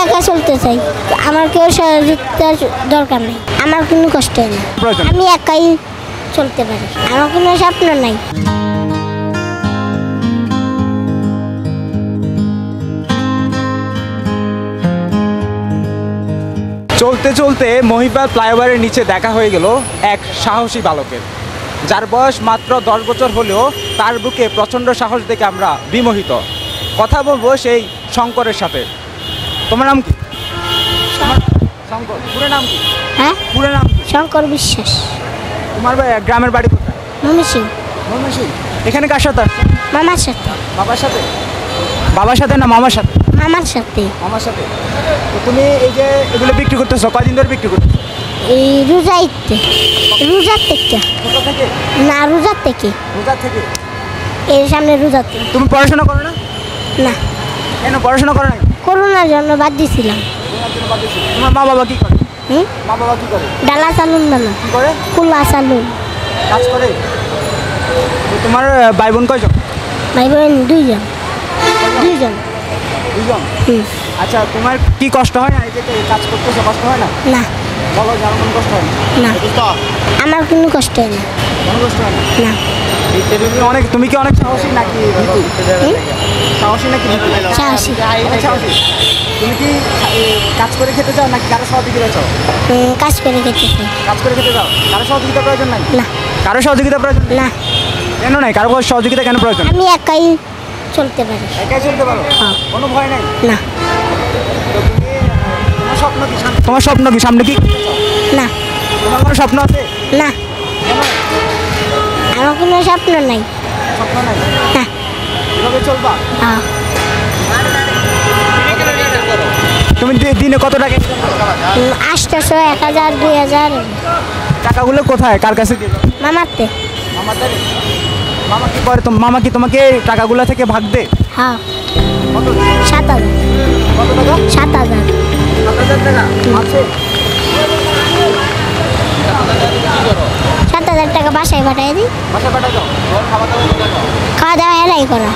একা চলতে চাই, আমার কেউ সহযোগিতার দরকার নেই, আমার কোনো কষ্ট নেই, আমি একাই চলতে পারি, আমার কোনো স্বপ্ন নাই। চলতে চলতে মহিপাল ফ্লাইওভারের নিচে দেখা হয়ে গেল এক সাহসী বালকের, যার বয়স মাত্র 10 বছর হলেও তার বুকে প্রচণ্ড সাহস দেখে আমরা বিমোহিত। কথা বলবো সেই শঙ্করের সাথে। তোমার নাম কি? শঙ্কর। পুরো নাম কি? হ্যাঁ, পুরো নাম কি? শঙ্কর বিশ্বাস। তোমার গ্রামের বাড়ি কোথায়? মমিসিং। ময়মনসিংহ। এখানে কার সাথে আসছো? মামার সাথে। বাবার সাথে? বাবার সাথে না মামার সাথে? মামার সাথে। মামার সাথে। তো তুমি এই যে এগুলো বিক্রি করতেছো, কয়দিন ধরে বিক্রি করতেছো? এই রোজাইতে, রোজার থেকে কোথা থেকে? না, রোজার থেকে, রোজার থেকে। এর সামনে রোজার থেকে। তুমি পড়াশোনা করো না? না, কেন পড়াশোনা করো না? করোনার জন্য বাদ দিয়েছিলাম। তোমার মা বাবা কি করে? হুম, মা বাবা কি করে? ডালা চালুন ডালা, কি করে? কুলা চালুন। কাজ করে? তো তোমার ভাই বোন কয়জন? ভাই বোন দুইজন। দুইজন। দুজন। হুম। আচ্ছা, তোমার কি কষ্ট হয় না এই যে কাজ করতেছো? কষ্ট হয় না? না, বলো, আমার কোনো কষ্ট হয় না, আমার কোনো কষ্ট নেই। কোনো কষ্ট হয় না? না। তুমি কি অনেক সাহসী নাকি ভীতু? সাহসী নাকি ভীতু? সাহসী। অনেক সাহসী। তুমি কি কাজ করে খেতে চাও নাকি কারো সহযোগিতা চাও? কাজ করে খেতে চাই। কাজ করে খেতে চাও? কারো সহযোগিতা প্রয়োজন নাই? না। কারো সহযোগিতা প্রয়োজন না, কেন নাই? কারো সহযোগিতা কেন প্রয়োজন? আমি একাই চলতে পারি। একাই চলতে পারো? হ্যাঁ। কোনো ভয় নাই? না। তো তুমি তোমার স্বপ্ন কি? তোমার স্বপ্ন কি? সামনে কি করতে চাও? না। তোমার কোনো স্বপ্ন আছে? না, কেন? আমার কোনো স্বপ্ন নাই। স্বপ্ন নাই? না। এভাবে চলবা? হ্যাঁ। তুমি দিনে কত টাকা? 800, 1000, 2000। টাকাগুলো কোথায়? কার কাছে দিয়ে দাও? মামাতে। মামার দ্বারে? মামা কি করে? মামা কি তোমাকে টাকাগুলো থেকে ভাগ দে? হ্যাঁ। কত? 7000। কত টাকা? 7000। 7000 টাকা আছে? 7000 টাকা বাসায় পাঠাই দিই। বাসা পাঠা দাও। খাওয়া দাওয়া খাওয়া দাওয়া এলাই করা।